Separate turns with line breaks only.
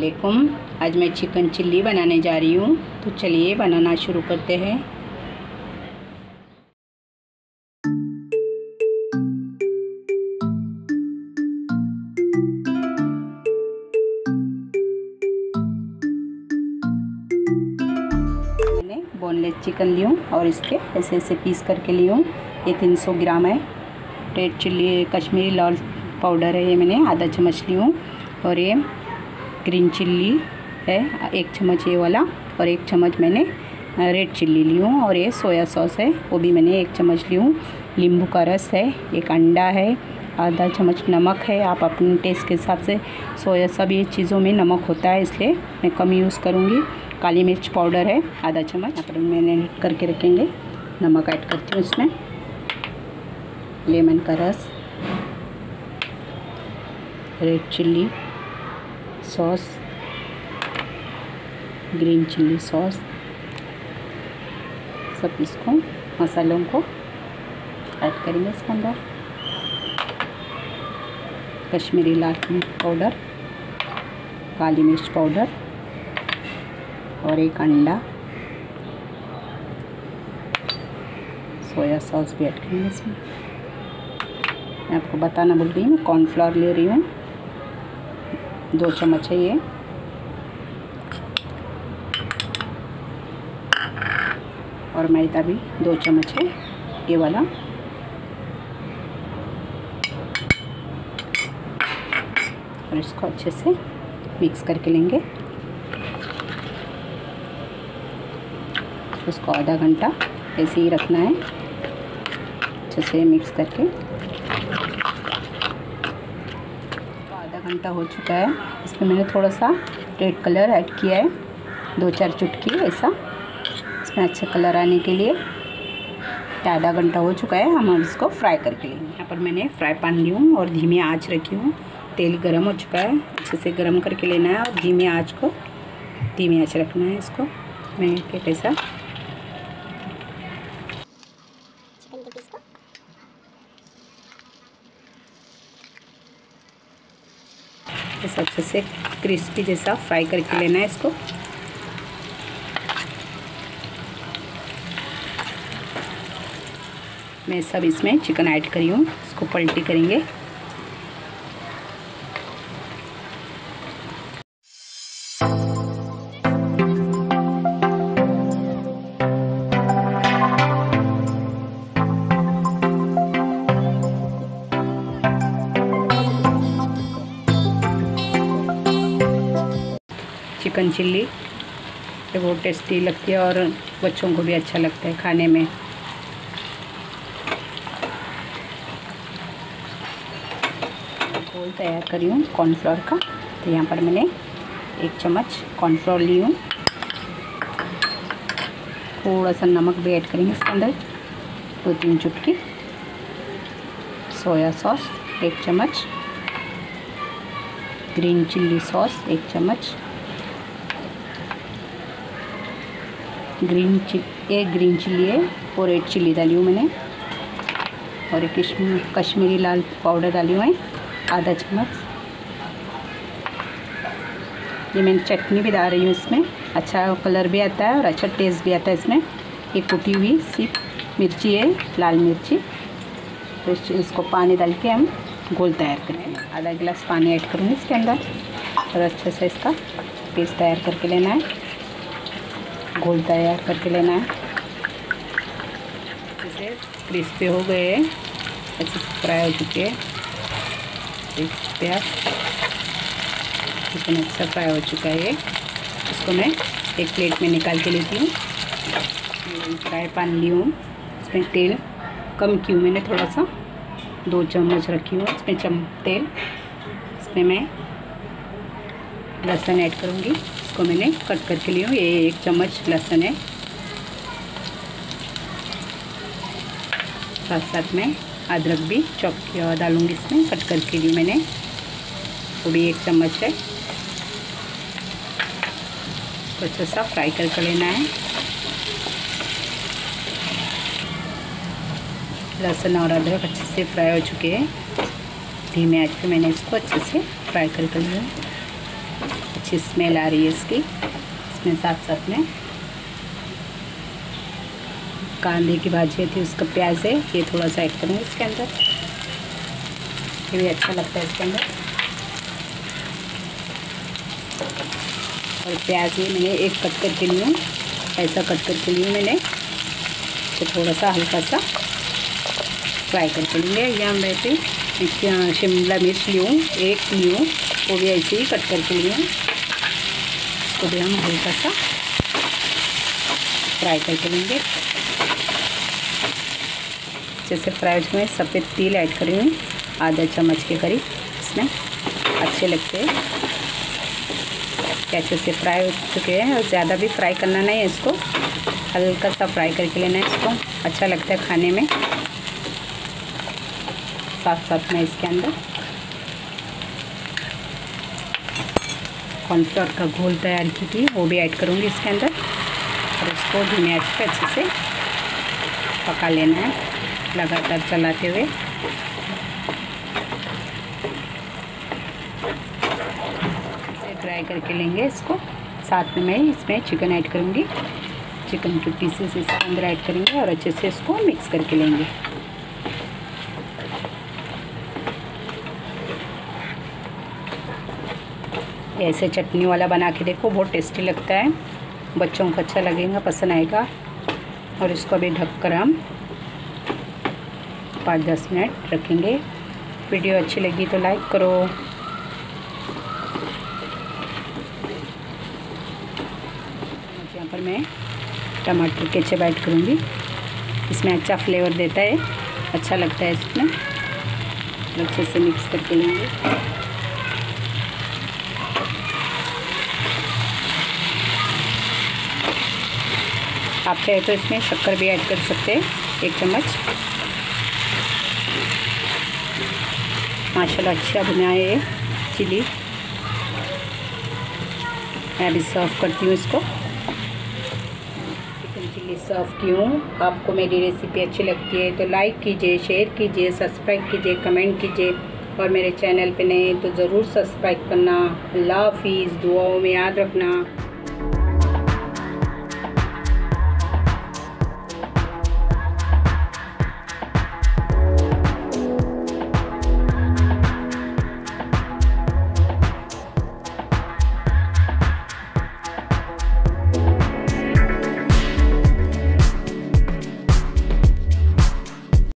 अस्सलामुअलैकुम। आज मैं चिकन चिल्ली बनाने जा रही हूँ, तो चलिए बनाना शुरू करते हैं। मैंने बोनलेस चिकन ली हूँ और इसके ऐसे ऐसे पीस करके ली हूँ। ये 300 ग्राम है। रेड चिल्ली कश्मीरी लाल पाउडर है, ये मैंने आधा चम्मच ली हूँ। और ये ग्रीन चिल्ली है 1 चम्मच ये वाला, और 1 चम्मच मैंने रेड चिल्ली ली हूँ। और ये सोया सॉस है, वो भी मैंने 1 चम्मच ली हूँ। नींबू का रस है, 1 अंडा है, आधा चम्मच नमक है। आप अपने टेस्ट के हिसाब से, सोया सभी चीज़ों में नमक होता है इसलिए मैं कम यूज़ करूँगी। काली मिर्च पाउडर है आधा चम्मच। यहाँ पर मैंने करके रखेंगे। नमक ऐड करती हूँ इसमें। लेमन का रस, red chilli sauce, green chilli sauce, सब इसको मसालों को ऐड करेंगे इसके अंदर। कश्मीरी लाल मिर्च पाउडर, काली मिर्च पाउडर और 1 अंडा। सोया सॉस भी ऐड करेंगे इसमें। मैं आपको बताना भूल गई, मैं कॉर्नफ्लोर ले रही हूँ, 2 चम्मच है ये। और मैदा भी 2 चम्मच है ये वाला। और इसको अच्छे से मिक्स करके लेंगे। इसको आधा घंटा ऐसे ही रखना है, अच्छे से मिक्स करके। आधा घंटा हो चुका है। इसमें मैंने थोड़ा सा रेड कलर ऐड किया है, 2-4 चुटकी ऐसा, इसमें अच्छे कलर आने के लिए। आधा घंटा हो चुका है, हम इसको फ्राई करके लेंगे। यहाँ पर मैंने फ्राई पैन ली हूँ और धीमी आंच रखी हूँ। तेल गरम हो चुका है, अच्छे से गरम करके लेना है और धीमी आंच रखना है इसको। मैं कैसा चिकन के पीस को ऐसा अच्छे से क्रिस्पी जैसा फ्राई करके लेना है इसको। मैं सब इसमें चिकन ऐड करी हूँ, इसको पलटी करेंगे। चिकन चिल्ली ये बहुत टेस्टी लगती है और बच्चों को भी अच्छा लगता है खाने में। घोल तैयार करी हूँ कॉर्नफ्लोर का, तो यहाँ पर मैंने 1 चम्मच कॉर्नफ्लोर ली हूँ। थोड़ा सा नमक भी ऐड करेंगे इसके अंदर, 2-3 चुटकी। सोया सॉस 1 चम्मच, ग्रीन चिल्ली सॉस 1 चम्मच, ग्रीन चिल्ली है और रेड चिल्ली डाली हूँ मैंने। और एक कश्मीरी लाल पाउडर डाली हुई है आधा चम्मच। ये मैं चटनी भी डाल रही हूँ इसमें, अच्छा कलर भी आता है और अच्छा टेस्ट भी आता है इसमें। ये कुटी हुई सिर्फ मिर्ची है, लाल मिर्ची। तो इसको पानी डाल के हम घोल तैयार करेंगे। आधा गिलास पानी ऐड करूँगी इसके अंदर और अच्छे से इसका पेस्ट तैयार करके लेना है, घोल तैयार करके लेना है। जैसे क्रिस्पी हो गए, अच्छे से फ्राई हो चुके हैं। चिकन अच्छा फ्राई हो चुका है। इसको मैं एक प्लेट में निकाल के लेती हूँ। फ्राई पैन ली हूँ, इसमें तेल कम की हूँ मैंने, थोड़ा सा 2 चम्मच रखी हूँ इसमें तेल। इसमें मैं लहसुन ऐड करूँगी, इसको मैंने कट करके ली हूँ। ये 1 चम्मच लहसुन है। साथ साथ में अदरक भी चॉप किया डालूँगी इसमें, कट करके ली मैंने, वो भी 1 चम्मच है। तो अच्छा सा फ्राई करके लेना है। लहसुन और अदरक अच्छे से फ्राई हो चुके हैं। धीमे आंच पे मैंने इसको अच्छे से फ्राई करके लिया। अच्छी स्मेल आ रही है इसकी। इसमें साथ साथ में कांदे की भाजी थी, उसका प्याज है, ये थोड़ा सा ऐड करूँगी इसके अंदर। ये भी अच्छा लगता है इसके अंदर। और प्याज ये मैंने एक कट करके ली हूँ, ऐसा कट करके ली हूँ मैंने। तो थोड़ा सा हल्का सा फ्राई करके लेंगे। या हम वैसे शिमला मिर्च ली हूँ, एक ली हूँ, वो भी ऐसे ही कट करके ली हूँ। इसको भी हम हल्का सा फ्राई करके लेंगे। जैसे फ्राई में सफ़ेद तिल ऐड करेंगे, आधा चम्मच के करीब। इसमें अच्छे लगते हैं, अच्छे से फ्राई हो चुके हैं। और ज़्यादा भी फ्राई करना नहीं है इसको, हल्का सा फ्राई करके लेना है इसको। अच्छा लगता है खाने में। साथ साथ में इसके अंदर कॉर्नफ्लोर का घोल तैयार की थी, वो भी ऐड करूँगी इसके अंदर। और इसको धीमे आंच पे अच्छे से पका लेना है, लगातार चलाते हुए। इसे ड्राई करके लेंगे इसको। साथ में मैं इसमें चिकन ऐड करूँगी, चिकन के पीसेस इसके अंदर ऐड करेंगे और अच्छे से इसको मिक्स करके लेंगे। ऐसे चटनी वाला बना के देखो, बहुत टेस्टी लगता है, बच्चों को अच्छा लगेगा, पसंद आएगा। और इसको अभी ढक कर हम 5-10 मिनट रखेंगे। वीडियो अच्छी लगी तो लाइक करो। यहाँ पर मैं टमाटर केचप ऐड करूँगी, इसमें अच्छा फ्लेवर देता है, अच्छा लगता है इसमें। अच्छे से मिक्स करके लेंगे। आप चाहे तो इसमें शक्कर भी ऐड कर सकते हैं, 1 चम्मच। माशाल्लाह अच्छा बना है ये चिली। मैं अभी सर्व करती हूँ इसको। चिकन चिल्ली सर्व की हूँ। आपको मेरी रेसिपी अच्छी लगती है तो लाइक कीजिए, शेयर कीजिए, सब्सक्राइब कीजिए, कमेंट कीजिए। और मेरे चैनल पे नए तो ज़रूर सब्सक्राइब करना। अल्लाह हाफिज़। दुआओं में याद रखना।